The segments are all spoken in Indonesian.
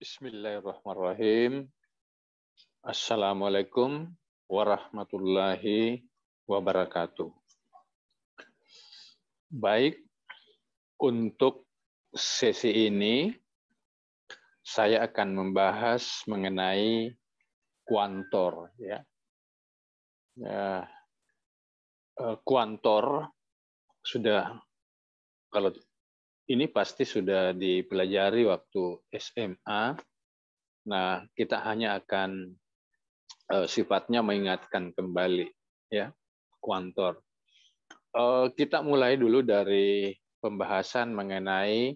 Bismillahirrahmanirrahim. Assalamualaikum warahmatullahi wabarakatuh. Baik, untuk sesi ini saya akan membahas mengenai kuantor. Kuantor sudah, kalau ini pasti sudah dipelajari waktu SMA. Nah, kita hanya akan sifatnya mengingatkan kembali, ya, kuantor. Kita mulai dulu dari pembahasan mengenai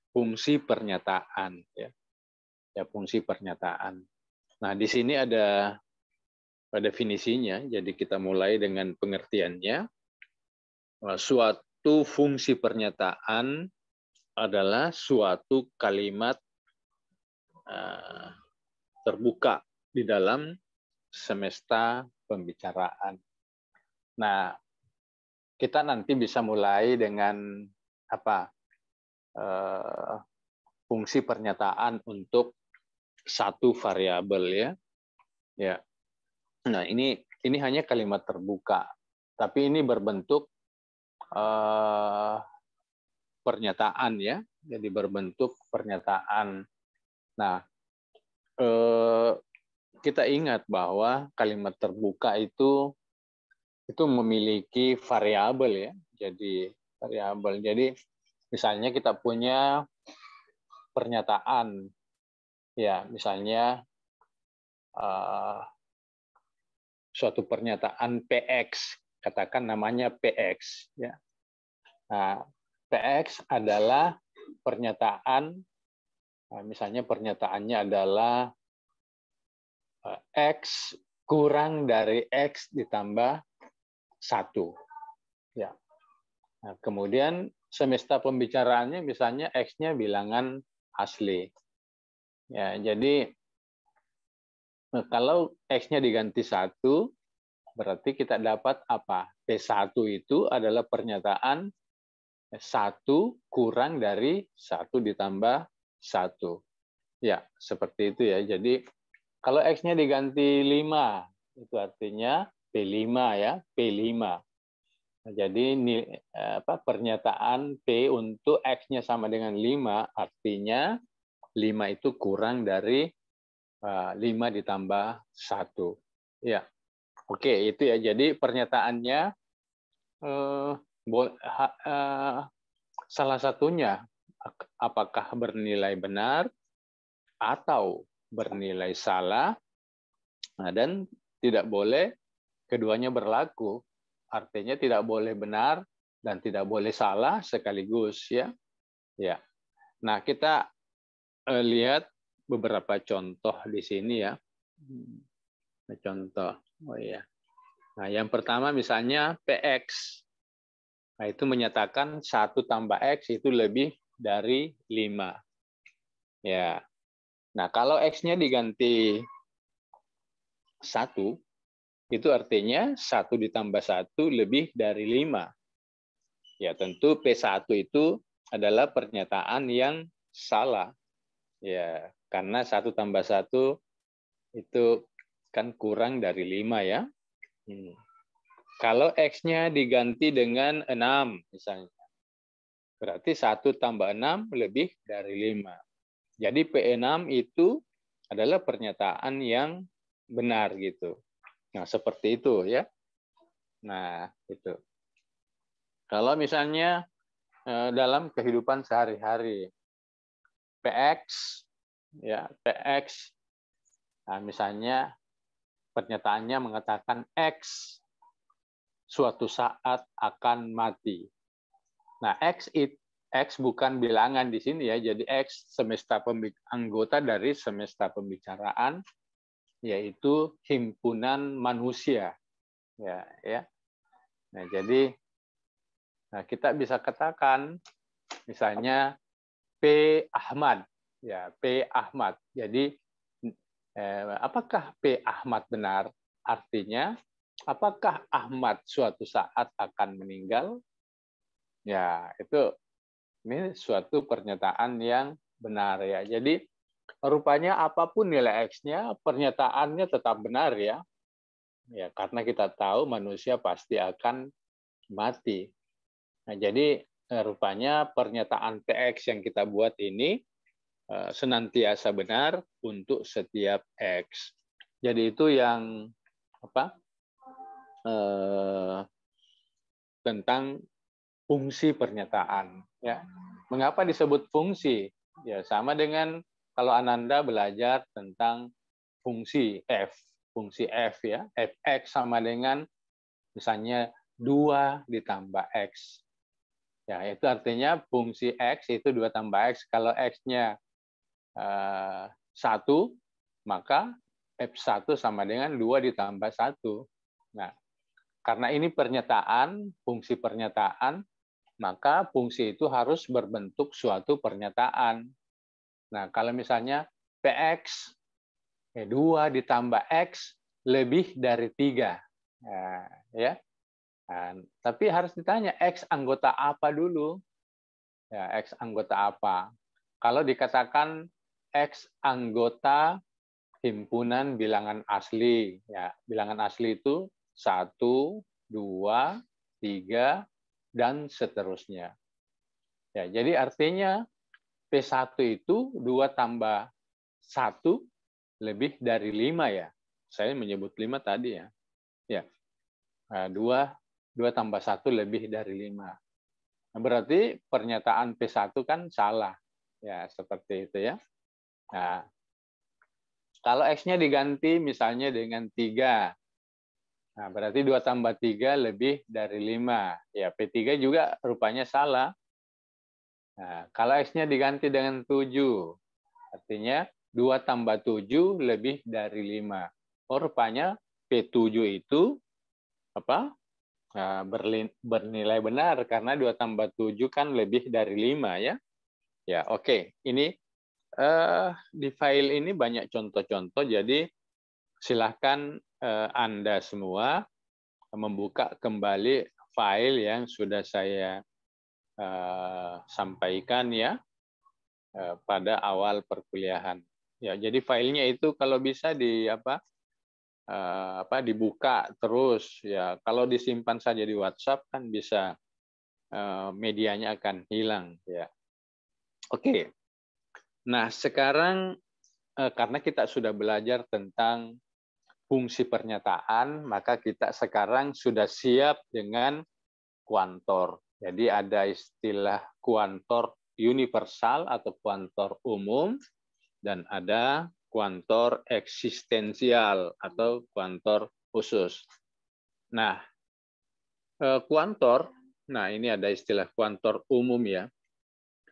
fungsi pernyataan, ya, fungsi pernyataan. Nah, di sini ada definisinya. Jadi kita mulai dengan pengertiannya. Suatu fungsi pernyataan adalah suatu kalimat terbuka di dalam semesta pembicaraan. Nah, kita nanti bisa mulai dengan fungsi pernyataan untuk satu variabel, ya. Nah, ini hanya kalimat terbuka, tapi ini berbentuk pernyataan, ya. Jadi berbentuk pernyataan. Nah, kita ingat bahwa kalimat terbuka itu memiliki variabel, ya. Jadi variabel. Jadi misalnya kita punya pernyataan, ya, misalnya suatu pernyataan PX, katakan namanya PX, ya. Nah, PX adalah pernyataan, misalnya pernyataannya adalah X kurang dari X ditambah 1. Ya. Nah, kemudian semesta pembicaraannya misalnya X-nya bilangan asli. Ya, jadi kalau X-nya diganti 1, berarti kita dapat apa? P1 itu adalah pernyataan 1 kurang dari 1 ditambah 1. Ya, seperti itu, ya. Jadi kalau X-nya diganti 5, itu artinya P5, ya, P5. Nah, jadi pernyataan P untuk X-nya sama dengan 5, artinya 5 itu kurang dari 5 ditambah 1. Ya. Oke, itu, ya. Jadi pernyataannya salah satunya apakah bernilai benar atau bernilai salah, dan tidak boleh keduanya berlaku. Artinya tidak boleh benar dan tidak boleh salah sekaligus, ya. Ya. Nah, kita lihat beberapa contoh di sini, ya. Contoh. Oh iya. Nah, yang pertama misalnya PX. Nah, itu menyatakan 1 tambah X itu lebih dari 5. Ya. Nah, kalau X-nya diganti 1, itu artinya 1 ditambah 1 lebih dari 5. Ya, tentu P1 itu adalah pernyataan yang salah. Ya, karena 1 tambah 1 itu kan kurang dari 5, ya. Kalau X-nya diganti dengan 6, misalnya, berarti 1 tambah 6 lebih dari 5. Jadi P6 itu adalah pernyataan yang benar, gitu. Nah, seperti itu, ya. Nah, itu. Kalau misalnya dalam kehidupan sehari-hari, PX, ya, PX, nah, misalnya pernyataannya mengatakan X suatu saat akan mati. Nah, X bukan bilangan di sini, ya. Jadi X anggota dari semesta pembicaraan, yaitu himpunan manusia. Ya. Nah, jadi kita bisa katakan misalnya P Ahmad, ya, P Ahmad. Jadi apakah P Ahmad benar? Artinya apakah Ahmad suatu saat akan meninggal? Ya, ini suatu pernyataan yang benar, ya. Jadi Rupanya apapun nilai X-nya, pernyataannya tetap benar ya. Ya, karena kita tahu manusia pasti akan mati. Nah, jadi rupanya pernyataan PX yang kita buat ini senantiasa benar untuk setiap X. Jadi itu yang apa? Tentang fungsi pernyataan. Ya, mengapa disebut fungsi? Ya, sama dengan kalau Ananda belajar tentang fungsi F ya, fx sama dengan misalnya 2 ditambah X. Ya, itu artinya fungsi X itu 2 tambah X. Kalau X-nya 1, maka F1 sama dengan 2 ditambah 1. Nah, karena ini pernyataan, fungsi pernyataan, maka fungsi itu harus berbentuk suatu pernyataan. Nah, kalau misalnya PX 2 ditambah X lebih dari 3. Nah, ya. Nah, tapi harus ditanya X anggota apa dulu? Ya, X anggota apa? Kalau dikatakan X anggota himpunan bilangan asli, ya, bilangan asli itu 1, 2, 3, dan seterusnya. Ya, jadi artinya P1 itu 2 tambah 1 lebih dari 5 ya. Saya menyebut 5 tadi ya. Ya. 2 tambah 1 lebih dari 5. Nah, berarti pernyataan P1 kan salah. Ya, seperti itu ya. Nah, kalau X-nya diganti misalnya dengan 3. Nah, berarti 2 tambah 3 lebih dari 5. Ya, P3 juga rupanya salah. Nah, kalau X-nya diganti dengan 7, artinya 2 tambah 7 lebih dari 5. Oh, rupanya P7 itu apa? Bernilai benar karena 2 tambah 7 kan lebih dari 5 ya. Ya, oke. Ini di file ini banyak contoh-contoh, jadi silahkan Anda semua membuka kembali file yang sudah saya sampaikan ya pada awal perkuliahan. Ya, jadi filenya itu kalau bisa dibuka terus ya. Kalau disimpan saja di WhatsApp kan bisa medianya akan hilang ya. Oke. Nah, sekarang karena kita sudah belajar tentang fungsi pernyataan, maka kita sekarang sudah siap dengan kuantor. Jadi ada istilah kuantor universal atau kuantor umum, dan ada kuantor eksistensial atau kuantor khusus. Nah, kuantor, nah ini ada istilah kuantor umum ya.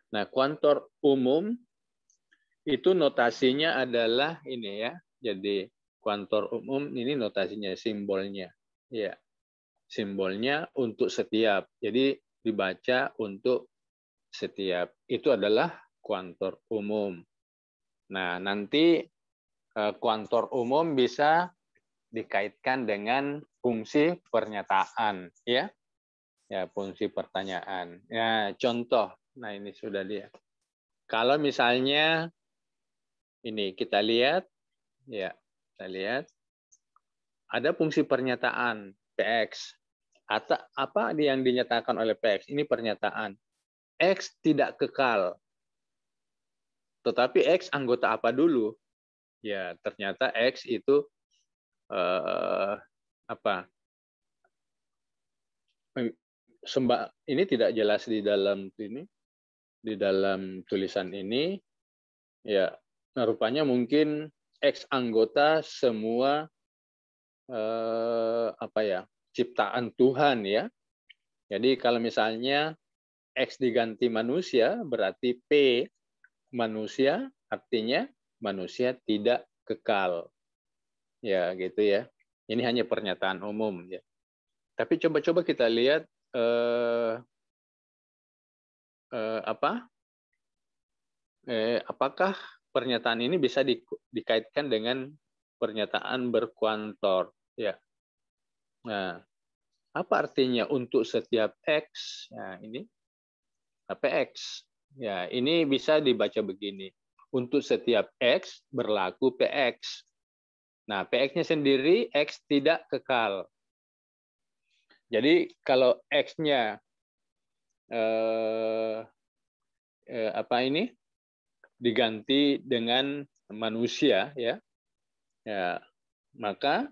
Nah, kuantor umum itu notasinya adalah ini ya. Jadi kuantor umum ini notasinya, simbolnya. Ya, simbolnya untuk setiap. Jadi dibaca untuk setiap. Itu adalah kuantor umum. Nah, nanti kuantor umum bisa dikaitkan dengan fungsi pernyataan, ya. Ya, fungsi pertanyaan. Ya, contoh. Nah, ini sudah dia. Kalau misalnya ini kita lihat, ya, kita lihat ada fungsi pernyataan PX. Atau apa yang dinyatakan oleh PX? Ini pernyataan. X tidak kekal. Tetapi X anggota apa dulu? Ya, ternyata X itu apa? Ini tidak jelas di dalam tulisan ini. Ya, nah, rupanya mungkin X anggota semua ciptaan Tuhan ya. Jadi kalau misalnya X diganti manusia, berarti P manusia, artinya manusia tidak kekal. Ya, gitu ya. Ini hanya pernyataan umum ya. Tapi coba-coba kita lihat apakah pernyataan ini bisa dikaitkan dengan pernyataan berkuantor ya. Nah, apa artinya untuk setiap X? Nah, ini PX. Ya, ini bisa dibaca begini. untuk setiap X berlaku PX. Nah, PX-nya sendiri, X tidak kekal. Jadi kalau X-nya diganti dengan manusia, ya, maka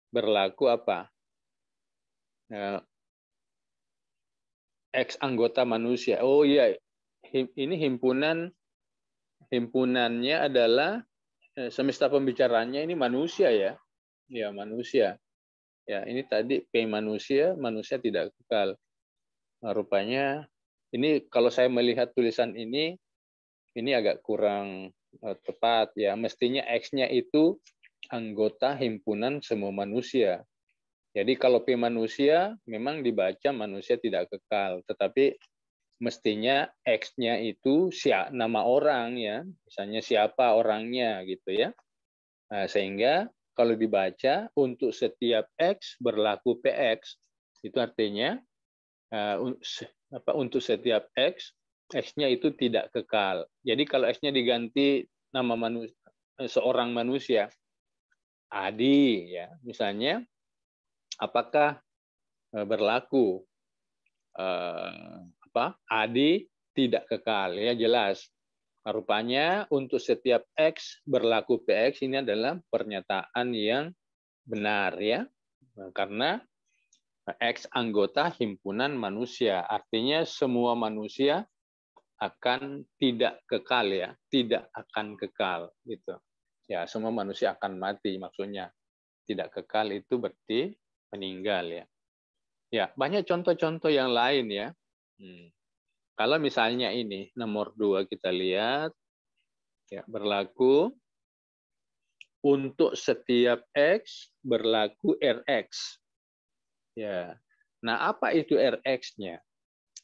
berlaku apa? X anggota manusia. Oh iya, ini himpunannya adalah semesta pembicaranya ini manusia, ya. Ya, manusia. Ya, ini tadi P manusia tidak kekal. Nah, rupanya ini kalau saya melihat tulisan ini agak kurang tepat, ya. Mestinya X-nya itu anggota himpunan semua manusia. Jadi kalau P manusia memang dibaca manusia tidak kekal, tetapi mestinya X-nya itu nama orang, ya. Misalnya siapa orangnya gitu, ya. Nah, sehingga kalau dibaca untuk setiap X berlaku PX, itu artinya untuk setiap X, X-nya itu tidak kekal. Jadi kalau X-nya diganti nama seorang manusia, Adi, ya, misalnya, apakah berlaku Adi tidak kekal? Ya, jelas. Rupanya untuk setiap X berlaku PX ini adalah pernyataan yang benar, ya. Karena X anggota himpunan manusia, artinya semua manusia akan tidak kekal, ya, tidak akan kekal gitu. Ya, semua manusia akan mati, maksudnya. Tidak kekal itu berarti meninggal, ya. Ya, banyak contoh-contoh yang lain, ya. Kalau misalnya ini nomor 2 kita lihat, ya, berlaku untuk setiap X berlaku Rx. Ya. Nah, apa itu Rx-nya?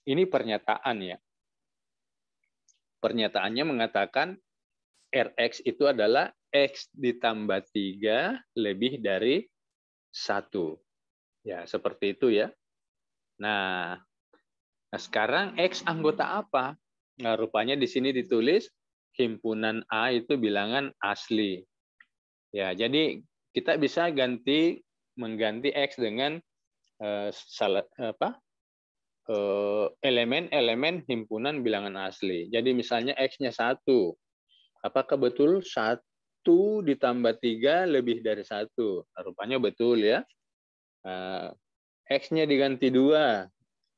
Ini pernyataan, ya. Pernyataannya mengatakan Rx itu adalah X ditambah 3 lebih dari 1. Ya, seperti itu, ya. Nah, sekarang X anggota apa? Nah, rupanya di sini ditulis himpunan A itu bilangan asli. Ya, jadi kita bisa mengganti X dengan elemen-elemen himpunan bilangan asli. Jadi misalnya X-nya 1. Apakah betul 1 ditambah 3 lebih dari 1? Nah, rupanya betul, ya. X-nya diganti 2.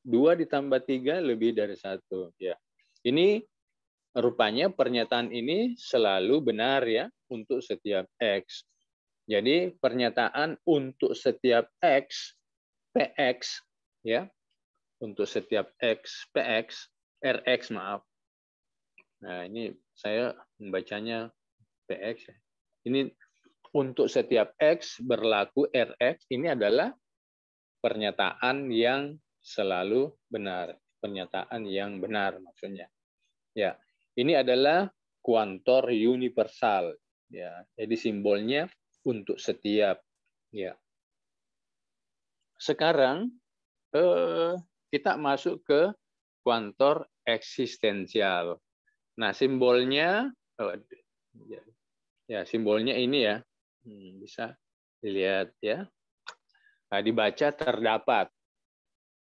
2 ditambah 3 lebih dari 1. Ya. Ini rupanya pernyataan ini selalu benar, ya, untuk setiap X. Jadi pernyataan untuk setiap X, PX, ya, untuk setiap X, PX, Rx, maaf. Nah, ini saya membacanya PX. Ini untuk setiap X berlaku Rx, ini adalah pernyataan yang selalu benar. Pernyataan yang benar maksudnya. Ya, ini adalah kuantor universal. Ya, jadi simbolnya untuk setiap. Ya. Sekarang kita masuk ke kuantor eksistensial. Nah, simbolnya, ya, simbolnya ini, ya, bisa dilihat, ya. Nah, dibaca terdapat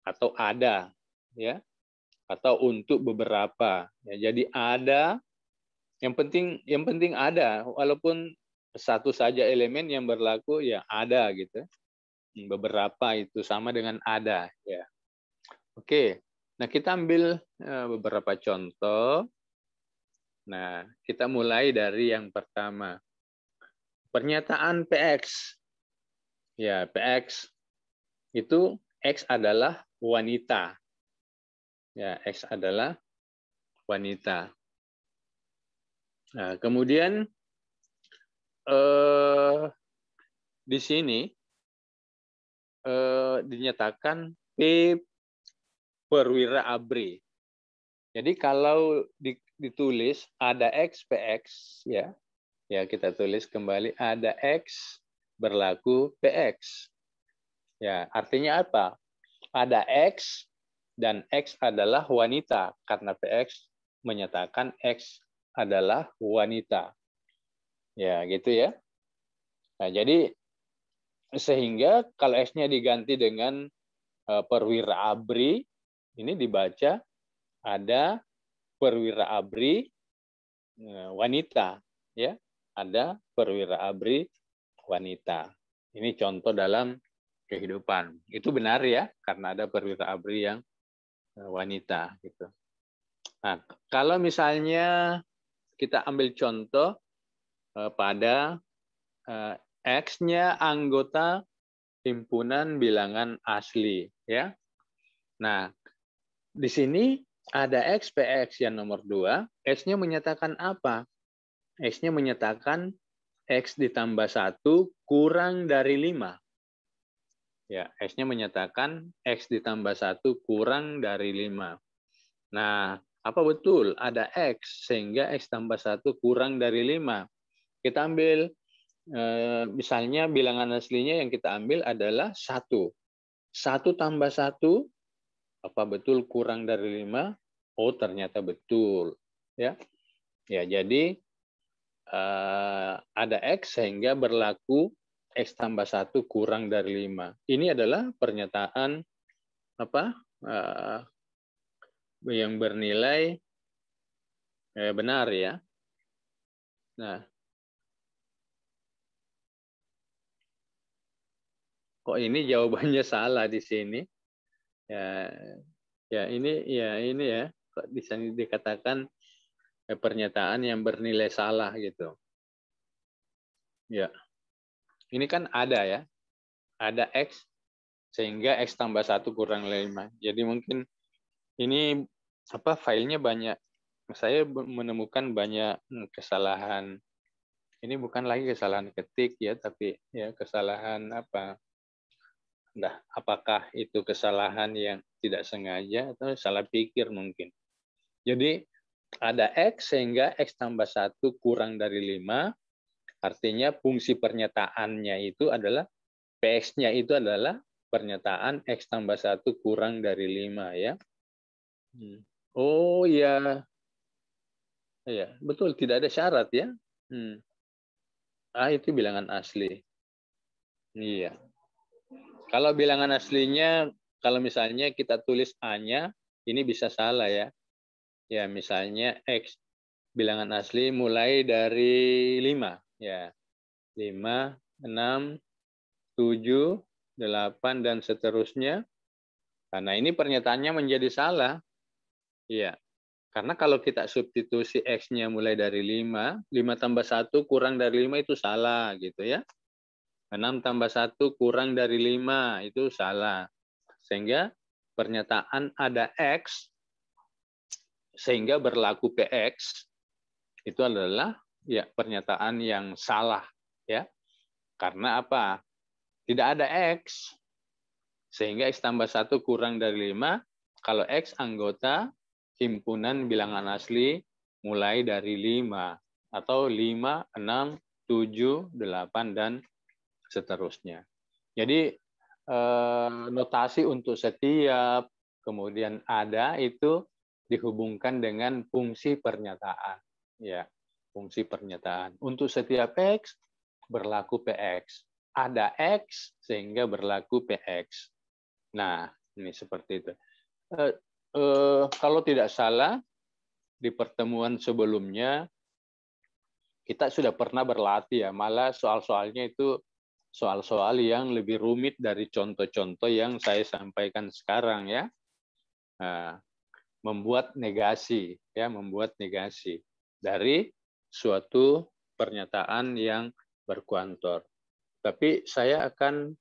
atau ada, ya, atau untuk beberapa. Ya, jadi ada. Yang penting ada, walaupun satu saja elemen yang berlaku, ya ada gitu. Beberapa itu sama dengan ada, ya. Oke. Nah, kita ambil beberapa contoh. Nah, kita mulai dari yang pertama. Pernyataan PX. Ya, PX itu X adalah wanita. Ya, X adalah wanita. Nah, kemudian di sini dinyatakan P perwira ABRI. Jadi kalau ditulis ada X PX, ya, ya kita tulis kembali ada X berlaku PX. Ya, artinya apa? Ada X dan X adalah wanita karena PX menyatakan X adalah wanita. Ya, gitu ya. Nah, jadi sehingga kalau X-nya diganti dengan perwira ABRI, ini dibaca ada perwira ABRI wanita, ya. Ada perwira ABRI wanita. Ini contoh dalam kehidupan. Itu benar ya, karena ada perwira ABRI yang wanita gitu. Nah, kalau misalnya kita ambil contoh pada X-nya anggota himpunan bilangan asli, ya. Nah, di sini ada X PX yang nomor 2. X-nya menyatakan apa? X-nya menyatakan X ditambah 1 kurang dari 5. Ya, X-nya menyatakan X ditambah 1 kurang dari 5. Nah, apa betul ada X sehingga X tambah 1 kurang dari 5? Kita ambil misalnya bilangan aslinya yang kita ambil adalah 1. 1 tambah 1, apa betul kurang dari 5? Oh, ternyata betul. Ya, jadi ada X sehingga berlaku X tambah 1 kurang dari 5. Ini adalah pernyataan yang bernilai benar ya. Nah, kok ini jawabannya salah di sini? Ya ini ya. Kok di sini dikatakan pernyataan yang bernilai salah gitu. Ya. Ini kan ada ya. Ada X sehingga X tambah 1 kurang dari 5. Jadi mungkin ini filenya banyak. Saya menemukan banyak kesalahan. Ini bukan lagi kesalahan ketik ya, tapi ya kesalahan apakah itu kesalahan yang tidak sengaja atau salah pikir mungkin. Jadi ada X sehingga X tambah 1 kurang dari 5, artinya fungsi pernyataannya itu adalah PX-nya itu adalah pernyataan X tambah 1 kurang dari 5 ya. Oh ya. Ya, betul, tidak ada syarat ya. Itu bilangan asli. Iya. Kalau bilangan aslinya, kalau misalnya kita tulis A-nya, ini bisa salah ya. Ya, misalnya X bilangan asli mulai dari 5. Ya, 5, 6, 7, 8, dan seterusnya. Karena ini pernyataannya menjadi salah. Iya. Karena kalau kita substitusi X-nya mulai dari 5, 5 tambah 1 kurang dari 5 itu salah gitu ya. 6 tambah 1 kurang dari 5 itu salah. Sehingga pernyataan ada X sehingga berlaku PX itu adalah ya pernyataan yang salah ya. Karena apa? Tidak ada X sehingga X tambah 1 kurang dari 5 kalau X anggota himpunan bilangan asli mulai dari 5 atau 5, 6, 7, 8 dan seterusnya. Jadi notasi untuk setiap kemudian ada itu dihubungkan dengan fungsi pernyataan. Ya, fungsi pernyataan. Untuk setiap X berlaku PX. Ada X sehingga berlaku PX. Nah, ini seperti itu. Kalau tidak salah di pertemuan sebelumnya kita sudah pernah berlatih ya. Malah soal-soalnya itu soal-soal yang lebih rumit dari contoh-contoh yang saya sampaikan sekarang ya. Nah, membuat negasi dari suatu pernyataan yang berkuantor. Tapi saya akan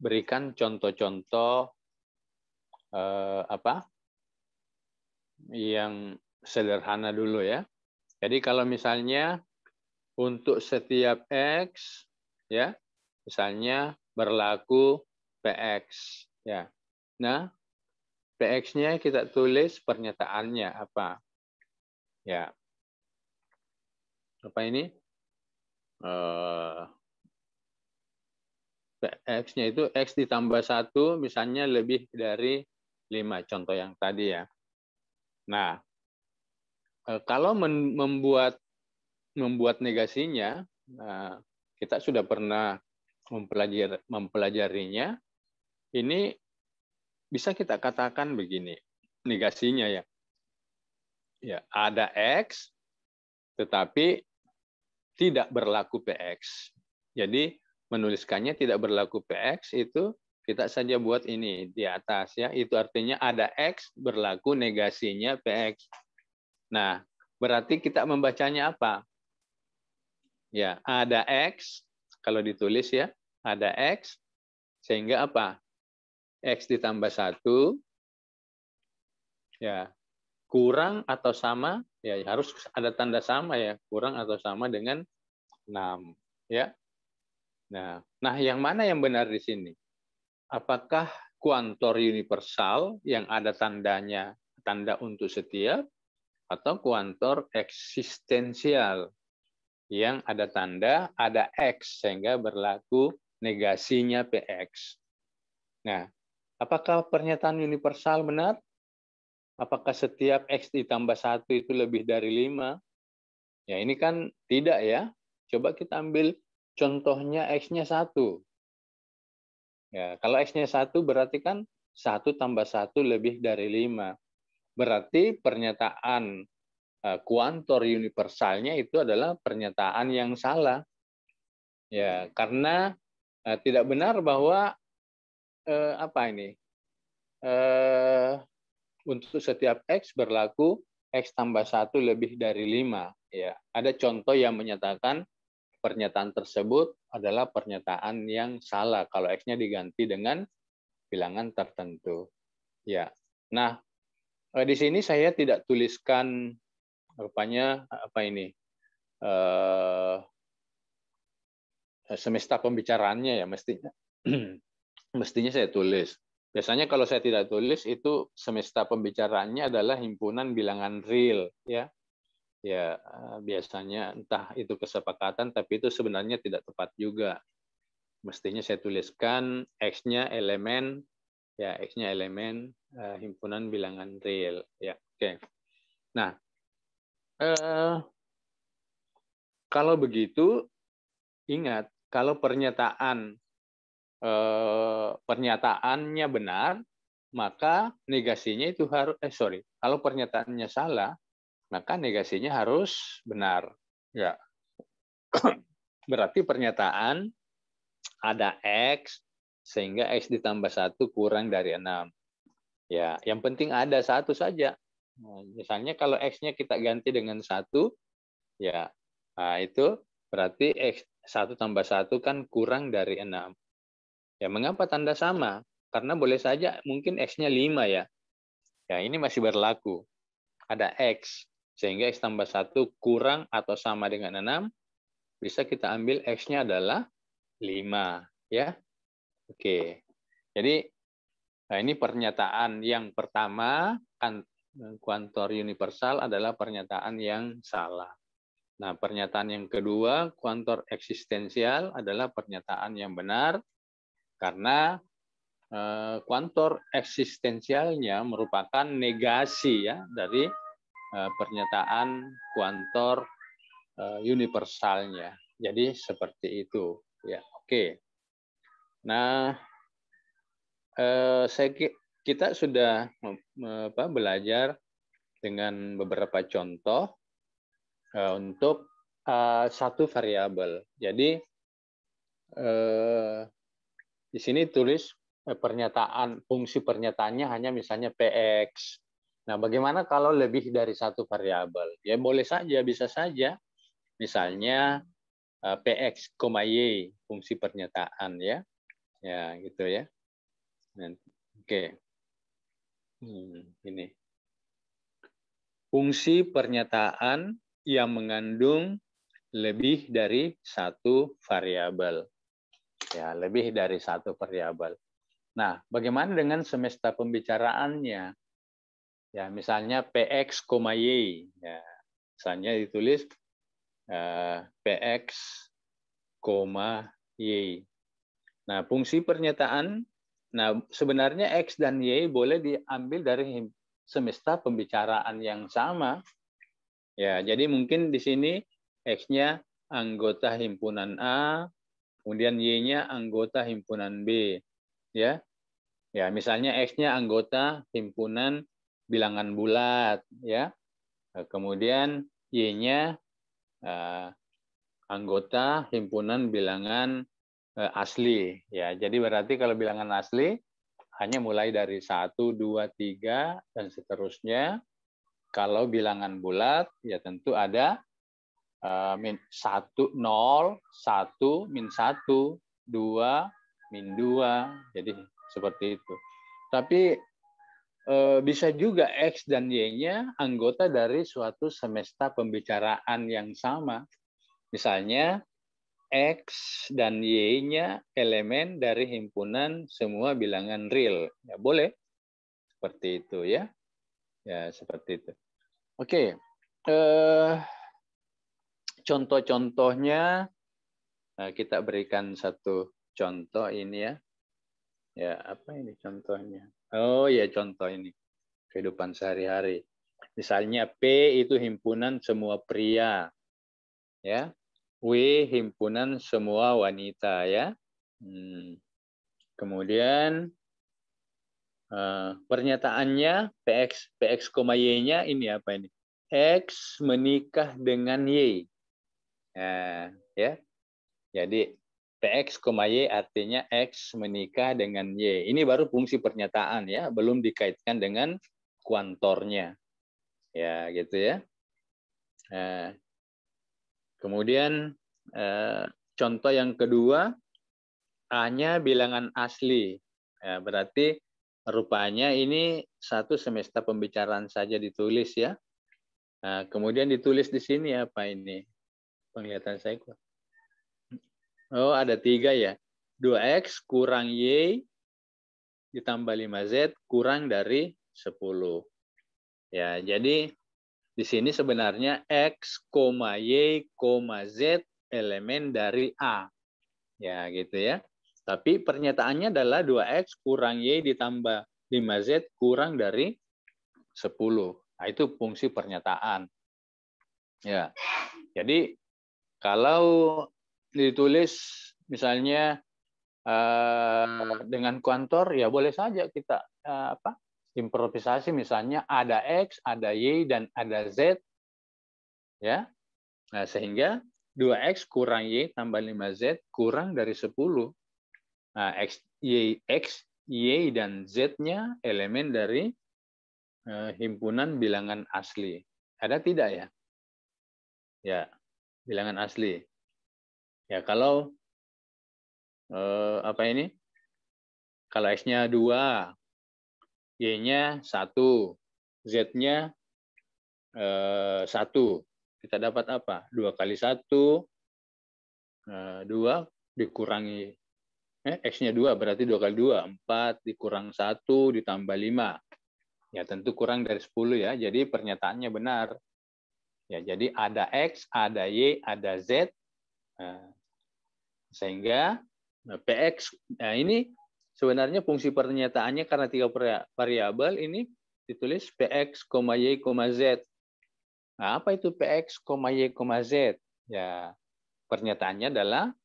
berikan contoh-contoh yang sederhana dulu ya. Jadi kalau misalnya untuk setiap X ya, misalnya berlaku PX ya. Nah, PX-nya kita tulis pernyataannya apa? Ya. Apa ini? PX-nya itu X ditambah 1 misalnya lebih dari 5, contoh yang tadi ya. Nah, Kalau membuat negasinya, kita sudah pernah mempelajarinya. Ini bisa kita katakan begini, negasinya ya. Ya, ada X, tetapi tidak berlaku PX. Jadi menuliskannya tidak berlaku PX itu kita saja buat ini di atas ya. Itu artinya ada X berlaku negasinya PX. Nah, berarti kita membacanya apa? Ya, ada X kalau ditulis ya, ada X sehingga apa? X ditambah 1 ya, kurang atau sama, ya harus ada tanda sama ya, kurang atau sama dengan 6 ya. Nah, yang mana yang benar di sini? Apakah kuantor universal yang ada tandanya, tanda untuk setiap, atau kuantor eksistensial yang ada tanda, ada X sehingga berlaku negasinya PX. Nah, apakah pernyataan universal benar? Apakah setiap X ditambah 1 itu lebih dari 5? Ya, ini kan tidak ya. Coba kita ambil contohnya X-nya 1. Ya, kalau X-nya 1 berarti kan 1 tambah 1 lebih dari 5. Berarti pernyataan kuantor universalnya itu adalah pernyataan yang salah. Ya, karena tidak benar bahwa apa ini? Untuk setiap X berlaku X tambah 1 lebih dari 5. Ya, ada contoh yang menyatakan pernyataan tersebut adalah pernyataan yang salah kalau X-nya diganti dengan bilangan tertentu. Ya. Nah, di sini saya tidak tuliskan rupanya apa ini? Semesta pembicaraannya ya mestinya. Mestinya saya tulis. Biasanya kalau saya tidak tulis itu semesta pembicaraannya adalah himpunan bilangan real ya. Ya, biasanya entah itu kesepakatan tapi itu sebenarnya tidak tepat juga. Mestinya saya tuliskan X-nya elemen ya, X-nya elemen himpunan bilangan real ya. Oke. Nah, kalau begitu ingat kalau pernyataannya benar, maka negasinya itu harus kalau pernyataannya salah, maka negasinya harus benar. Ya. Berarti pernyataan ada X sehingga X ditambah 1 kurang dari 6. Ya, yang penting ada 1 saja. Nah, misalnya kalau X-nya kita ganti dengan 1, ya, nah itu berarti X 1 tambah 1 kan kurang dari 6. Ya, mengapa tanda sama? Karena boleh saja mungkin X-nya 5 ya. Ya, ini masih berlaku. Ada X, sehingga X tambah 1 kurang atau sama dengan 6, bisa kita ambil X-nya adalah 5. Ya. Oke. Jadi, nah ini pernyataan yang pertama, kan kuantor universal adalah pernyataan yang salah. Nah, pernyataan yang kedua, kuantor eksistensial adalah pernyataan yang benar, karena kuantor eksistensialnya merupakan negasi ya dari pernyataan kuantor universalnya. Jadi seperti itu ya. Oke. Nah, kita sudah belajar dengan beberapa contoh untuk satu variabel. Jadi di sini tulis pernyataan, fungsi pernyataannya hanya misalnya PX. Nah, bagaimana kalau lebih dari satu variabel? Ya boleh saja, bisa saja. Misalnya PX, Y, fungsi pernyataan ya. Ya, gitu ya. Oke. Ini. Fungsi pernyataan yang mengandung lebih dari satu variabel. Ya, lebih dari satu variabel. Nah, bagaimana dengan semesta pembicaraannya? Ya, misalnya PX, Y. Ya, misalnya ditulis PX, Y. Nah, fungsi pernyataan, nah sebenarnya X dan Y boleh diambil dari semesta pembicaraan yang sama. Ya, jadi mungkin di sini X-nya anggota himpunan A, kemudian Y-nya anggota himpunan B. Ya, ya misalnya X-nya anggota himpunan bilangan bulat. Ya, kemudian Y-nya anggota himpunan bilangan asli. Ya, jadi berarti kalau bilangan asli hanya mulai dari 1, 2, 3, dan seterusnya. Kalau bilangan bulat, ya tentu ada min 1, 0, 1, min 1, 2, min 2. Jadi seperti itu. Tapi bisa juga X dan Y-nya anggota dari suatu semesta pembicaraan yang sama. Misalnya, X dan Y-nya elemen dari himpunan semua bilangan real. Ya, boleh. Seperti itu ya. Ya, seperti itu. Oke. Contoh-contohnya kita berikan satu contoh ini ya. Ya, apa ini contohnya? Oh ya, contoh ini. Kehidupan sehari-hari. Misalnya P itu himpunan semua pria. Ya. W himpunan semua wanita ya. Kemudian pernyataannya PX, Y-nya ini apa ini? X menikah dengan Y. Nah, ya. Jadi PX, Y artinya X menikah dengan Y. Ini baru fungsi pernyataan ya, belum dikaitkan dengan kuantornya. Ya, gitu ya. Kemudian contoh yang kedua, A-nya bilangan asli. Ya, berarti rupanya ini satu semesta pembicaraan saja ditulis ya. Nah, kemudian ditulis di sini apa ini? Penglihatan saya kok. Oh, ada 3 ya. 2X kurang Y ditambah 5Z kurang dari 10. Ya, jadi di sini sebenarnya X, Y, Z elemen dari A. Ya, gitu ya. Tapi pernyataannya adalah 2X kurang Y ditambah 5Z kurang dari 10. Nah, itu fungsi pernyataan. Ya. Jadi kalau ditulis misalnya dengan kuantor ya boleh saja kita improvisasi, misalnya ada X, ada Y dan ada Z ya. Nah, sehingga 2X kurang Y tambah 5Z kurang dari 10. Nah, X, Y dan Z-nya elemen dari himpunan bilangan asli. Ada tidak ya? Ya, bilangan asli. Ya, kalau apa ini? Kalau X-nya 2, Y-nya 1, Z-nya 1. Kita dapat apa? 2 kali 1, 2 dikurangi X-nya 2, berarti 2 kali 2, 4 dikurang 1 ditambah 5. Ya, tentu kurang dari 10 ya. Jadi pernyataannya benar. Ya, jadi ada X, ada Y, ada Z. Sehingga PX, nah ini sebenarnya fungsi pernyataannya karena 3 variabel ini ditulis PX, Y, Z. Nah, apa itu PX, Y, Z? Ya, pernyataannya adalah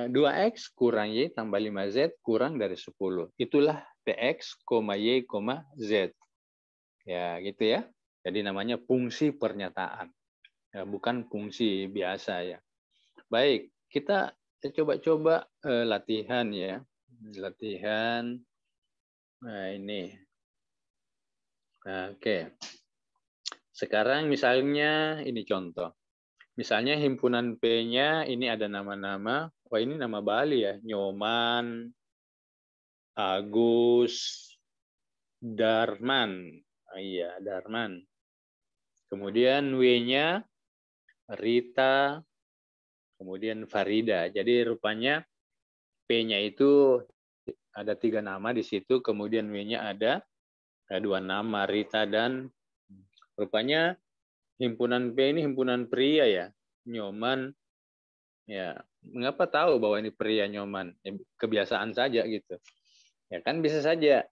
2X kurang Y tambah 5Z kurang dari 10. Itulah PX, Y, Z. Ya, gitu ya. Jadi namanya fungsi pernyataan. Ya, bukan fungsi biasa ya. Baik, kita coba-coba latihan ya. Latihan. Nah, ini. Nah, oke. Sekarang misalnya ini contoh. Misalnya himpunan P-nya ini ada nama-nama. Wah, ini nama Bali ya. Nyoman, Agus, Darman. Iya, Darman. Kemudian W-nya Rita, kemudian Farida. Jadi rupanya P-nya itu ada 3 nama di situ, kemudian W-nya ada 2 nama, Rita dan rupanya himpunan P ini himpunan pria ya, Nyoman. Ya, mengapa tahu bahwa ini pria Nyoman? Ya, kebiasaan saja gitu. Ya kan bisa saja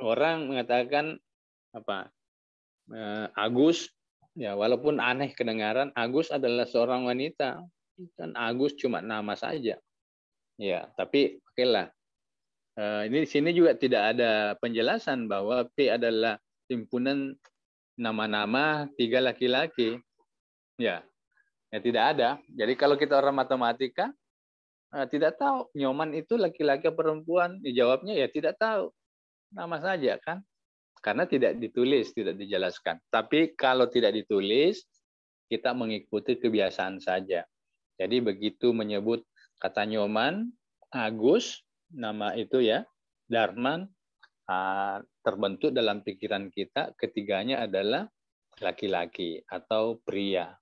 orang mengatakan apa? Agus, ya walaupun aneh kedengaran, Agus adalah seorang wanita. Kan Agus cuma nama saja. Ya, tapi okelah. Ini di sini juga tidak ada penjelasan bahwa P adalah himpunan nama-nama 3 laki-laki. Ya, tidak ada. Jadi kalau kita orang matematika tidak tahu Nyoman itu laki-laki atau perempuan, dijawabnya ya tidak tahu. Nama saja kan. Karena tidak ditulis, tidak dijelaskan. Tapi kalau tidak ditulis, kita mengikuti kebiasaan saja. Jadi begitu menyebut kata Nyoman, Agus, nama itu ya, Darman, terbentuk dalam pikiran kita ketiganya adalah laki-laki atau pria.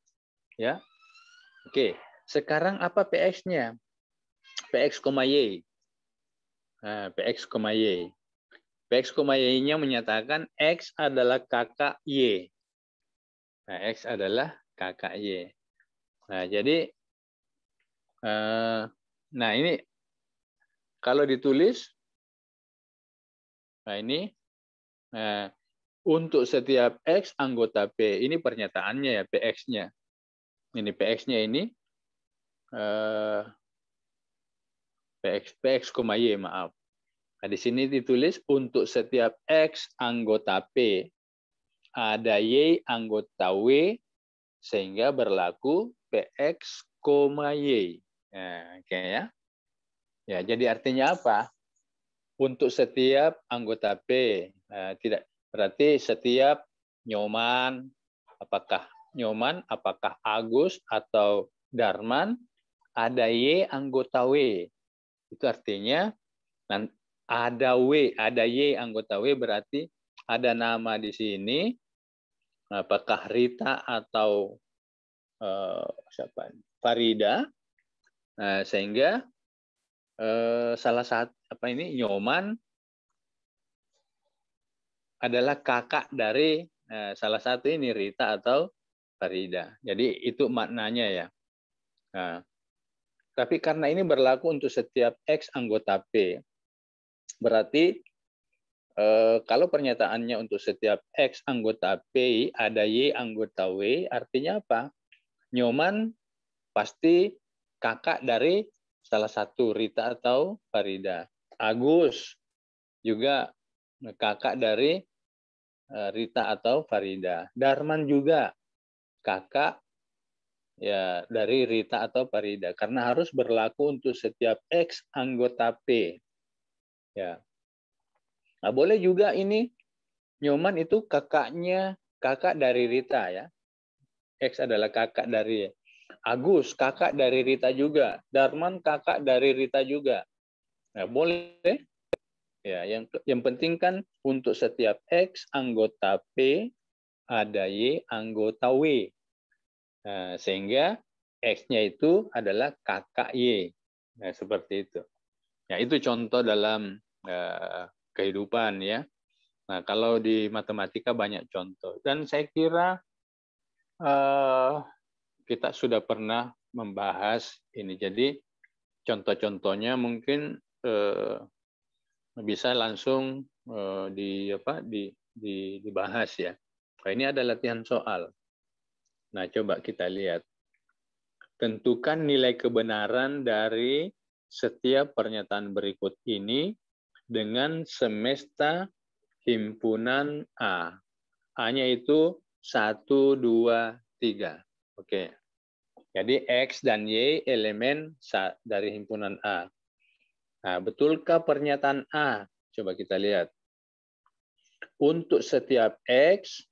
Ya, oke. Sekarang apa PX-nya? PX, Y. PX, Y. PX, Y-nya menyatakan X adalah kakak Y. Nah, X adalah kakak Y. Nah, jadi, nah ini kalau ditulis, nah ini untuk setiap X anggota P, ini pernyataannya ya, PX-nya. Ini PX-nya ini, PX, Y, maaf. Nah, di sini ditulis untuk setiap X anggota P, ada Y anggota W, sehingga berlaku PX, Y. Nah, oke ya. Ya, jadi artinya apa? Untuk setiap anggota P, tidak berarti setiap Nyoman, apakah Agus atau Darman, ada Y anggota W. Itu artinya ada W, ada Y anggota W berarti ada nama di sini, apakah Rita atau siapa? Farida, sehingga salah satu Nyoman adalah kakak dari salah satu ini Rita atau Farida. Jadi itu maknanya ya. Nah, tapi karena ini berlaku untuk setiap X anggota P, berarti kalau pernyataannya untuk setiap X anggota P ada Y anggota W, artinya apa? Nyoman pasti kakak dari salah satu Rita atau Farida. Agus juga kakak dari Rita atau Farida. Darman juga kakak ya dari Rita atau Farida. Karena harus berlaku untuk setiap X anggota P. Ya. Nah, boleh juga ini Nyoman itu kakak dari Rita ya. X adalah kakak dari Agus, kakak dari Rita juga. Darman kakak dari Rita juga. Nah, boleh. Ya, yang penting kan untuk setiap X anggota P ada Y anggota W. Nah, sehingga X-nya itu adalah kakak Y. Nah, seperti itu. Ya, itu contoh dalam kehidupan ya. Nah, kalau di matematika banyak contoh. Dan saya kira kita sudah pernah membahas ini. Jadi contoh-contohnya mungkin bisa langsung dibahas ya. Nah, ini ada latihan soal. Nah, coba kita lihat. Tentukan nilai kebenaran dari setiap pernyataan berikut ini dengan semesta himpunan A. A-nya itu 1, 2, 3. Oke. Jadi X dan Y elemen dari himpunan A. Nah, betulkah pernyataan A? Coba kita lihat. Untuk setiap X,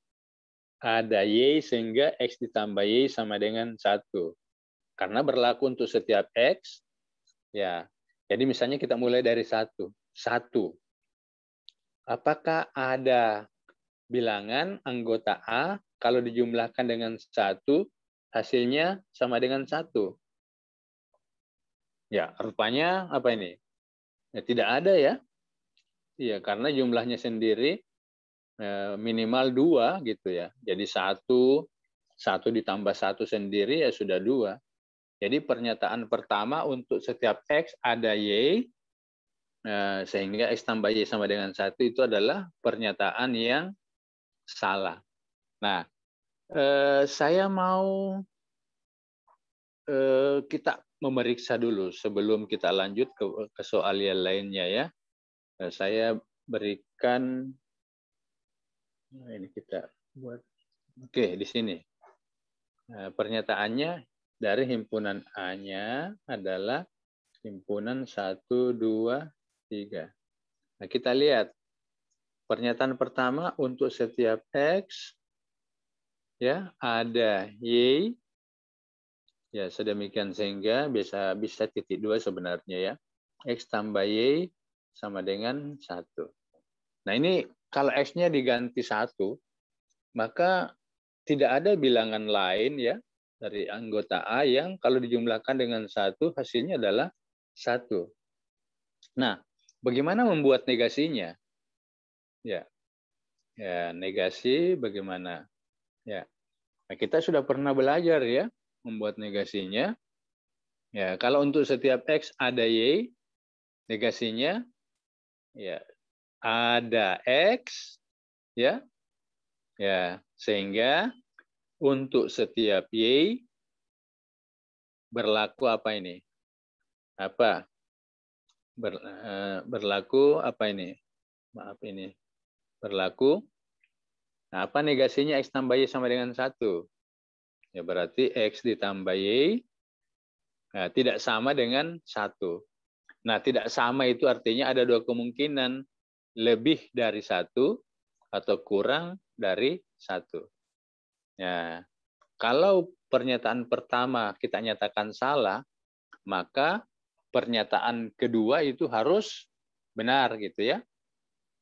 ada Y sehingga X ditambah Y sama dengan 1. Karena berlaku untuk setiap X, ya. Jadi misalnya kita mulai dari 1. 1. Apakah ada bilangan anggota A kalau dijumlahkan dengan 1, hasilnya sama dengan 1? Ya, rupanya apa ini? Ya, tidak ada ya. Iya, karena jumlahnya sendiri minimal 2 gitu ya. Jadi 1 ditambah 1 sendiri ya sudah 2. Jadi pernyataan pertama untuk setiap X ada Y, sehingga X tambah Y sama dengan 1 itu adalah pernyataan yang salah. Nah, saya mau kita memeriksa dulu sebelum kita lanjut ke soal yang lainnya ya. Saya berikan ini kita buat. Oke, di sini. Pernyataannya dari himpunan A-nya adalah himpunan 1, 2, 3. Nah, kita lihat pernyataan pertama untuk setiap X ya ada Y ya sedemikian sehingga bisa titik 2 sebenarnya ya. X tambah Y sama dengan 1. Nah, ini kalau X-nya diganti 1, maka tidak ada bilangan lain ya dari anggota A yang kalau dijumlahkan dengan 1 hasilnya adalah 1. Nah, bagaimana membuat negasinya? Ya, negasi bagaimana? Ya, nah, kita sudah pernah belajar ya membuat negasinya. Ya, kalau untuk setiap X ada Y, negasinya ya ada X ya. Ya, sehingga untuk setiap Y berlaku apa ini? Apa? Berlaku apa ini? Maaf ini. Berlaku. Nah, apa negasinya X tambah Y sama dengan 1? Ya, berarti X ditambah Y tidak sama dengan 1. Nah, tidak sama itu artinya ada 2 kemungkinan. Lebih dari 1 atau kurang dari 1. Ya, kalau pernyataan pertama kita nyatakan salah, maka pernyataan kedua itu harus benar gitu ya.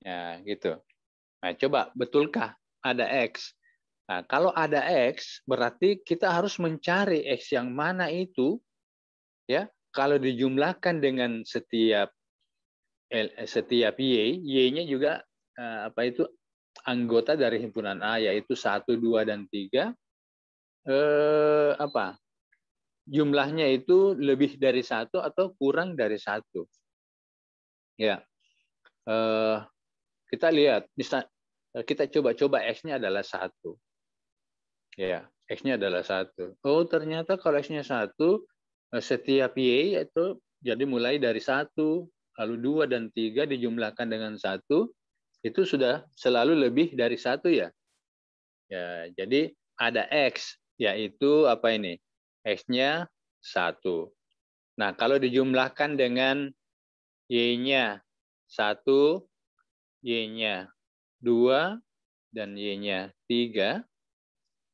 Ya, gitu. Nah, coba betulkah ada X? Nah, kalau ada X, berarti kita harus mencari X yang mana itu ya. Kalau dijumlahkan dengan setiap Y, Y-nya juga apa itu anggota dari himpunan A yaitu 1, 2 dan 3 apa? Jumlahnya itu lebih dari 1 atau kurang dari 1. Ya. Kita lihat bisa kita coba X-nya adalah 1. Ya, X-nya adalah 1. Oh, ternyata kalau X-nya 1 setiap Y itu jadi mulai dari 1, lalu 2 dan 3 dijumlahkan dengan 1 itu sudah selalu lebih dari 1 ya. Ya, jadi ada X yaitu apa ini? X-nya 1. Nah, kalau dijumlahkan dengan Y-nya 1, Y-nya 2 dan Y-nya 3,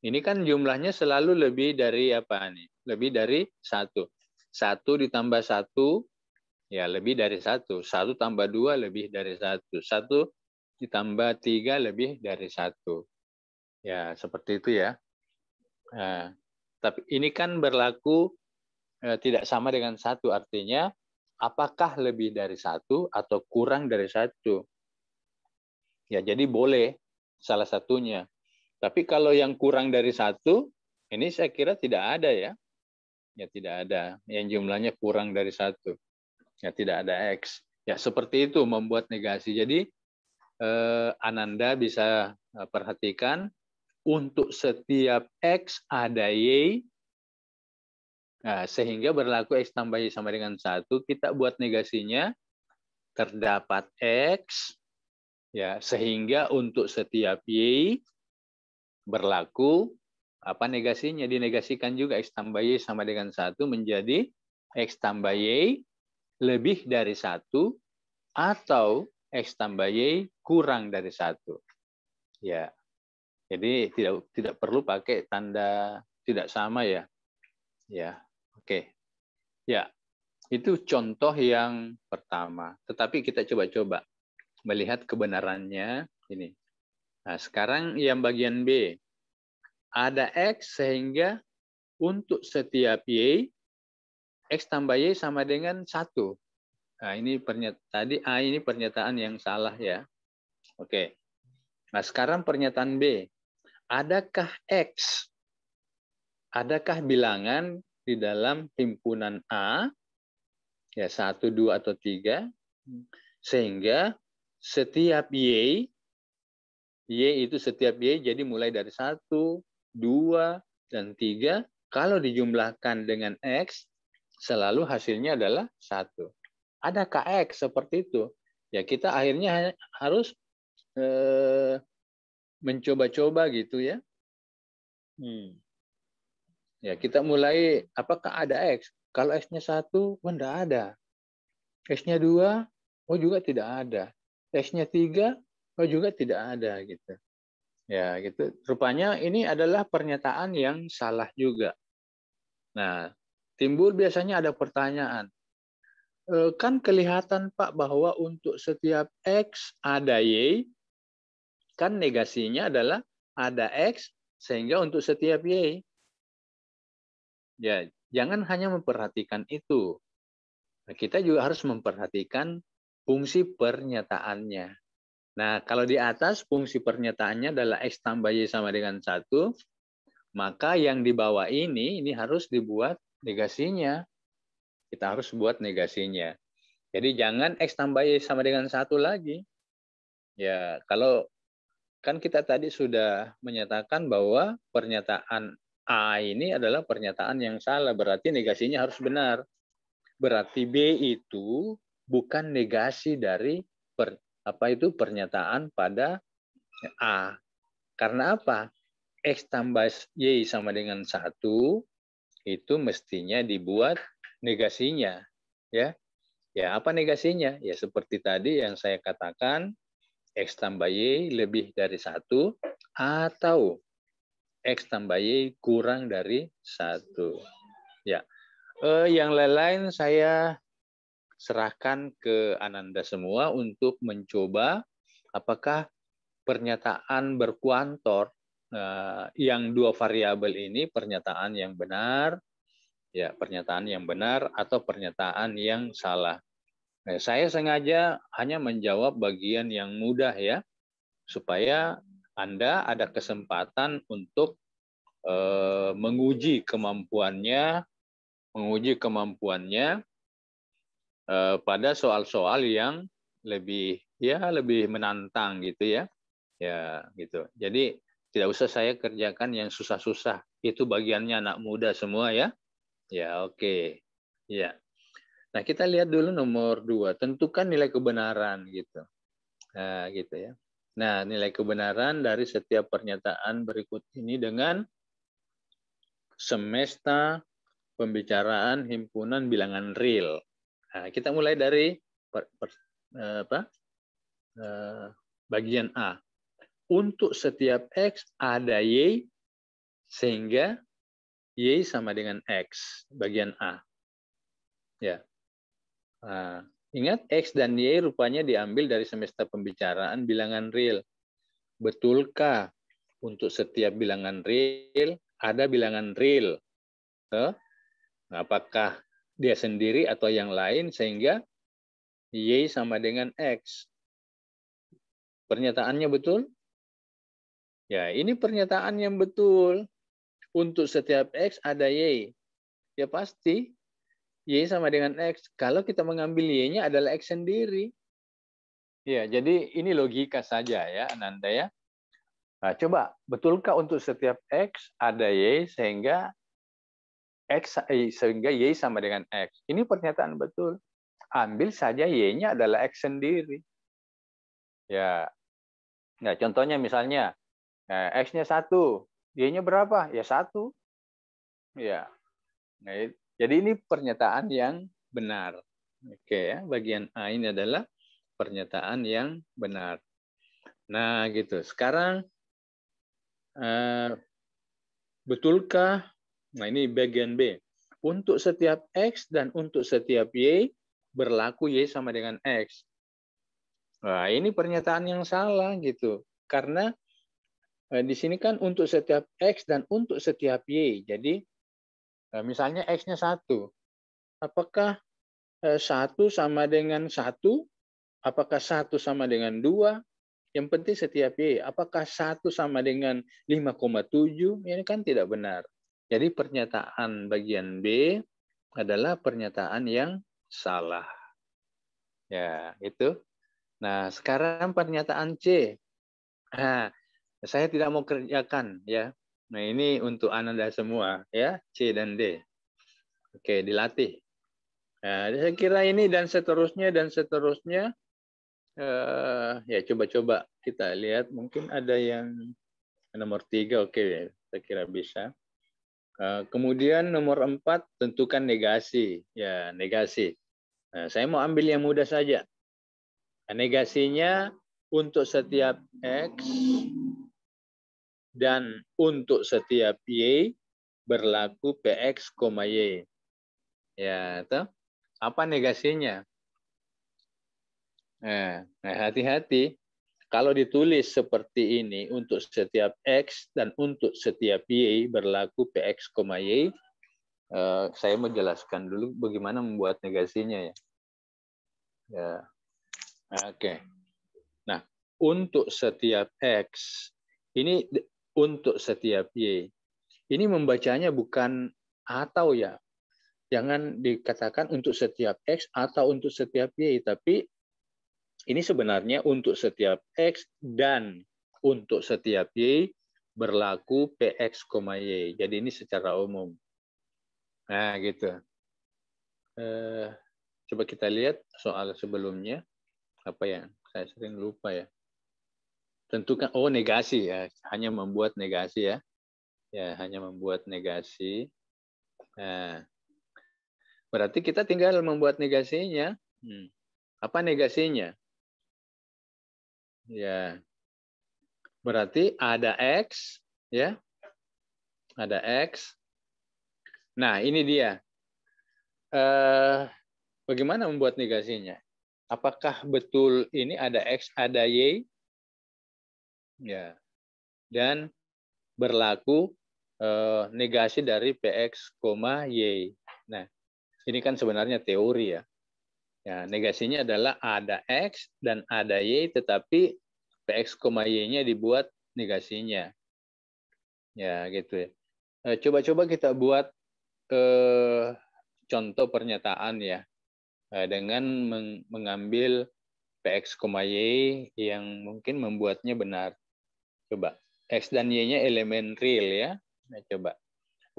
ini kan jumlahnya selalu lebih dari apa nih? Lebih dari 1. 1 ditambah 1, ya lebih dari 1. 1 tambah 2 lebih dari 1. 1 ditambah 3 lebih dari 1. Ya, seperti itu ya. Nah, tapi ini kan berlaku tidak sama dengan 1. Artinya, apakah lebih dari 1 atau kurang dari 1? Ya, jadi boleh salah satunya. Tapi kalau yang kurang dari 1, ini saya kira tidak ada ya. Ya tidak ada. Yang jumlahnya kurang dari 1. Ya tidak ada X. Ya seperti itu membuat negasi. Jadi Ananda bisa perhatikan untuk setiap X ada Y, nah, sehingga berlaku X tambah Y sama dengan 1, kita buat negasinya terdapat X, ya sehingga untuk setiap Y berlaku apa negasinya, dinegasikan juga X tambah Y sama dengan 1 menjadi X tambah Y lebih dari 1 atau X tambah Y kurang dari 1. Ya. Jadi tidak perlu pakai tanda tidak sama ya. Ya. Oke. Ya. Itu contoh yang pertama. Tetapi kita coba-coba melihat kebenarannya ini. Nah, sekarang yang bagian B. Ada X sehingga untuk setiap Y, X tambah Y sama dengan 1. Nah, ini tadi A ini pernyataan yang salah ya. Oke. Nah, sekarang pernyataan B. Adakah X? Adakah bilangan di dalam himpunan A, ya 1, 2, atau 3, sehingga setiap Y Y itu setiap Y, jadi mulai dari 1, 2, dan 3. Kalau dijumlahkan dengan X, selalu hasilnya adalah 1. Ada KX seperti itu. Ya kita akhirnya harus mencoba-coba gitu ya. Ya kita mulai, apakah ada X? Kalau X-nya 1, oh enggak ada. X-nya 2, oh juga tidak ada. X-nya 3, oh juga tidak ada gitu. Ya, gitu. Rupanya ini adalah pernyataan yang salah juga. Nah, timbul biasanya ada pertanyaan. Kan kelihatan Pak bahwa untuk setiap X ada Y, kan negasinya adalah ada X, sehingga untuk setiap Y. Ya, jangan hanya memperhatikan itu. Nah, kita juga harus memperhatikan fungsi pernyataannya. Nah, kalau di atas fungsi pernyataannya adalah X tambah Y sama dengan 1, maka yang di bawah ini harus dibuat negasinya. Kita harus buat negasinya. Jadi jangan X tambah Y sama dengan 1 lagi. Ya, kalau kan kita tadi sudah menyatakan bahwa pernyataan A ini adalah pernyataan yang salah, berarti negasinya harus benar. Berarti B itu bukan negasi dari pernyataan pada A. Karena apa? X tambah Y sama dengan 1 itu mestinya dibuat negasinya. Ya, apa negasinya? Ya seperti tadi yang saya katakan, X tambah Y lebih dari 1 atau X tambah Y kurang dari 1. Ya, yang lain-lain saya serahkan ke Ananda semua untuk mencoba apakah pernyataan berkuantor yang 2 variabel ini pernyataan yang benar, ya pernyataan yang benar atau pernyataan yang salah. Nah, saya sengaja hanya menjawab bagian yang mudah ya, supaya Anda ada kesempatan untuk menguji kemampuannya pada soal-soal yang lebih menantang gitu ya. Ya, gitu. Jadi tidak usah saya kerjakan yang susah-susah. Itu bagiannya anak muda semua ya. Ya, oke. Ya. Nah, kita lihat dulu nomor 2. Tentukan nilai kebenaran gitu. Nah, gitu ya. Nah, nilai kebenaran dari setiap pernyataan berikut ini dengan semesta pembicaraan himpunan bilangan real. Nah, kita mulai dari bagian A. Untuk setiap X ada Y, sehingga Y sama dengan X, bagian A. Ya. Nah, ingat X dan Y rupanya diambil dari semesta pembicaraan bilangan real. Betulkah untuk setiap bilangan real ada bilangan real? Apakah dia sendiri atau yang lain sehingga Y sama dengan X? Pernyataannya betul? Ya, ini pernyataan yang betul. Untuk setiap X ada Y. Ya pasti Y sama dengan X. Kalau kita mengambil Y-nya adalah X sendiri. Ya, jadi ini logika saja ya, Ananda ya. Nah, coba, betulkah untuk setiap X ada Y sehingga Y sama dengan X? Ini pernyataan betul. Ambil saja Y-nya adalah X sendiri. Ya. Nah, contohnya misalnya X-nya 1, Y-nya berapa? Ya 1. Ya. Nah, jadi ini pernyataan yang benar. Oke ya, bagian A ini adalah pernyataan yang benar. Nah, gitu. Sekarang betulkah? Nah, ini bagian B. Untuk setiap X dan untuk setiap Y berlaku Y sama dengan X. Nah, ini pernyataan yang salah gitu. Karena di sini kan untuk setiap X dan untuk setiap Y. Jadi misalnya X-nya 1. Apakah 1 sama dengan 1? Apakah 1 sama dengan 2? Yang penting setiap Y. Apakah 1 sama dengan 5,7? Ini kan tidak benar. Jadi pernyataan bagian B adalah pernyataan yang salah. Ya, itu. Nah, sekarang pernyataan C. Nah, saya tidak mau kerjakan ya. Nah, ini untuk Anda semua ya, C dan D. Oke, dilatih. Nah, saya kira ini dan seterusnya ya coba-coba kita lihat, mungkin ada yang nomor 3, oke, saya kira bisa. Kemudian nomor 4, tentukan negasi. Ya, negasi. Nah, saya mau ambil yang mudah saja. Nah, negasinya untuk setiap X dan untuk setiap Y berlaku PX, Y. Ya, toh? Apa negasinya? Nah, hati-hati. Kalau ditulis seperti ini untuk setiap X dan untuk setiap Y berlaku PX, Y, saya mau jelaskan dulu bagaimana membuat negasinya ya. Ya, oke. Nah, untuk setiap X, ini untuk setiap Y. Ini membacanya bukan atau ya. Jangan dikatakan untuk setiap X atau untuk setiap Y, tapi ini sebenarnya untuk setiap X dan untuk setiap Y berlaku PX, Y. Jadi ini secara umum. Nah, gitu. Coba kita lihat soal sebelumnya. Apa ya? Saya sering lupa ya. Tentukan, negasi ya. Hanya membuat negasi ya. Ya, hanya membuat negasi. Nah, berarti kita tinggal membuat negasinya. Apa negasinya? Ya, berarti ada X, ya, ada X. Nah, ini dia. Bagaimana membuat negasinya? Apakah betul ini ada X, ada Y? Ya, dan berlaku negasi dari PX, Y. Nah, ini kan sebenarnya teori ya. Ya, negasinya adalah ada X dan ada Y, tetapi PX, Y-nya dibuat negasinya. Ya, gitu ya. Coba-coba kita buat contoh pernyataan ya, dengan mengambil PX, Y yang mungkin membuatnya benar. Coba, X dan Y-nya elemen real ya. Nah, coba.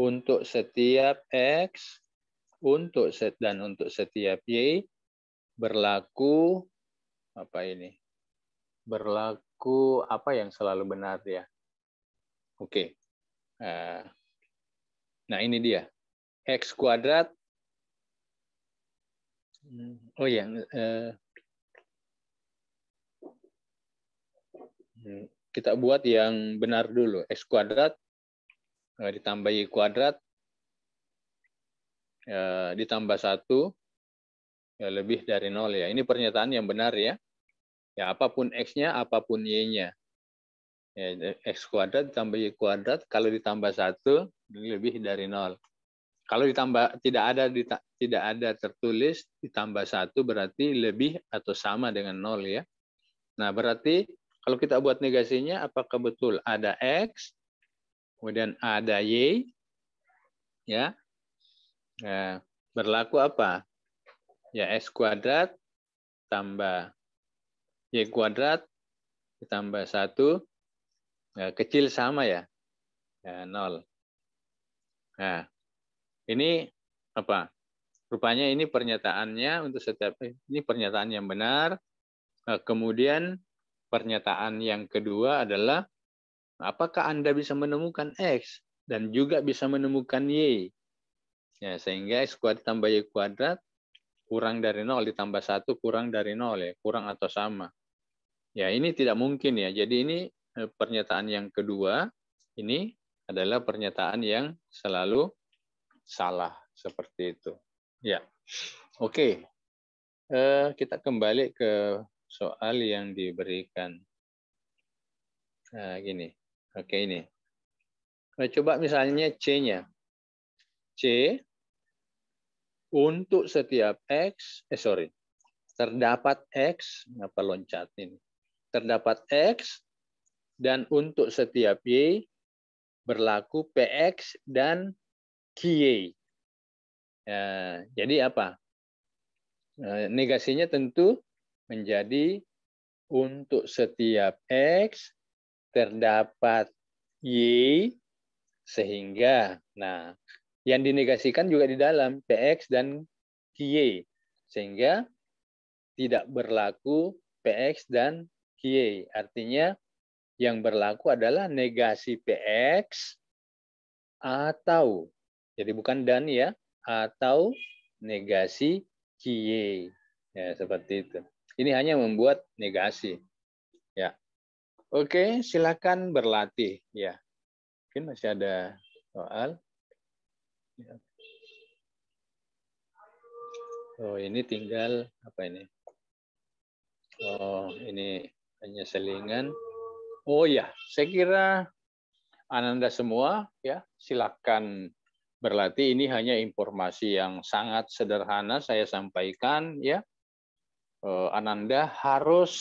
Untuk setiap X, untuk setiap Y, berlaku, apa ini? Berlaku apa yang selalu benar ya? Oke. Nah, ini dia. X kuadrat. Oh ya, kita buat yang benar dulu. X kuadrat ditambah Y kuadrat ditambah 1 ya, lebih dari 0 ya. Ini pernyataan yang benar ya. Ya, apapun X-nya, apapun Y-nya. Ya, X kuadrat ditambah Y kuadrat, kalau ditambah 1 lebih dari 0. Kalau ditambah tidak ada tertulis ditambah 1 berarti lebih atau sama dengan 0 ya. Nah, berarti kalau kita buat negasinya, apakah betul ada X, kemudian ada Y, ya, nah, berlaku apa? Ya, X kuadrat tambah Y kuadrat ditambah 1, ya, kecil sama ya, 0. Nah, ini apa? Rupanya ini pernyataannya untuk setiap, ini pernyataan yang benar. Kemudian pernyataan yang kedua adalah, apakah Anda bisa menemukan X dan juga bisa menemukan Y? Ya, sehingga X kuadrat tambah Y kuadrat kurang dari 0 ditambah 1 kurang dari 0 ya, kurang atau sama. Ya, ini tidak mungkin ya. Jadi ini pernyataan yang kedua, ini adalah pernyataan yang selalu salah seperti itu. Ya, oke. Kita kembali ke soal yang diberikan. Nah, gini. Oke, ini. Coba misalnya C-nya. C untuk setiap X, terdapat X, apa loncat ini? Terdapat X dan untuk setiap Y berlaku PX dan QY. Ya, jadi apa? Negasinya tentu menjadi untuk setiap X terdapat Y sehingga, nah, yang dinegasikan juga di dalam PX dan QY, sehingga tidak berlaku PX dan QY. Artinya yang berlaku adalah negasi PX atau, jadi bukan dan ya, atau negasi QY. Ya, seperti itu. Ini hanya membuat negasi. Ya. Oke, silakan berlatih. Ya. Mungkin masih ada soal. Ya. Oh, ini tinggal apa ini? Oh, ini hanya selingan. Oh ya, saya kira Ananda semua ya, silakan berlatih. Ini hanya informasi yang sangat sederhana saya sampaikan ya. Ananda harus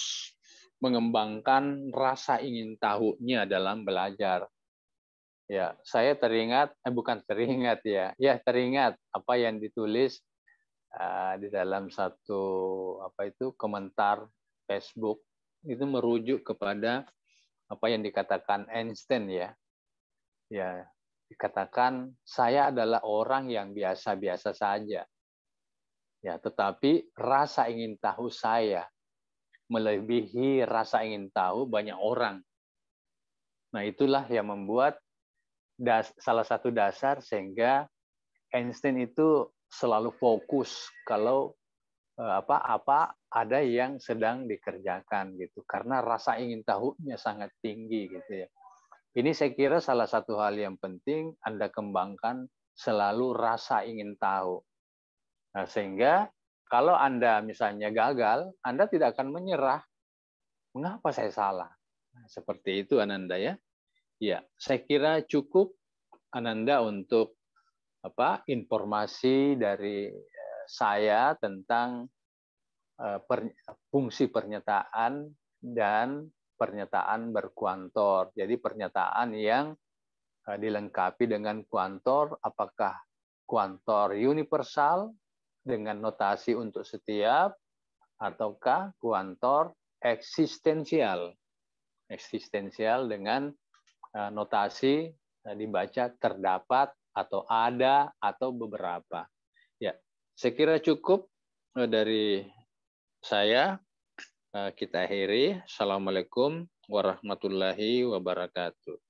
mengembangkan rasa ingin tahunya dalam belajar. Ya, saya teringat, bukan teringat ya, ya teringat apa yang ditulis di dalam satu apa itu komentar Facebook itu merujuk kepada apa yang dikatakan Einstein ya. Ya, dikatakan saya adalah orang yang biasa-biasa saja. Ya, tetapi rasa ingin tahu saya melebihi rasa ingin tahu banyak orang. Nah, itulah yang membuat salah satu dasar sehingga Einstein itu selalu fokus kalau apa ada yang sedang dikerjakan gitu karena rasa ingin tahunya sangat tinggi gitu ya. Ini saya kira salah satu hal yang penting Anda kembangkan selalu rasa ingin tahu. Nah, sehingga kalau Anda misalnya gagal, Anda tidak akan menyerah. Mengapa saya salah? Nah, seperti itu Ananda ya. Ya, saya kira cukup Ananda untuk informasi dari saya tentang fungsi pernyataan dan pernyataan berkuantor. Jadi pernyataan yang dilengkapi dengan kuantor, apakah kuantor universal dengan notasi untuk setiap, ataukah kuantor eksistensial. Eksistensial dengan notasi dibaca terdapat atau ada atau beberapa. Ya, saya kira cukup dari saya. Kita akhiri. Assalamualaikum warahmatullahi wabarakatuh.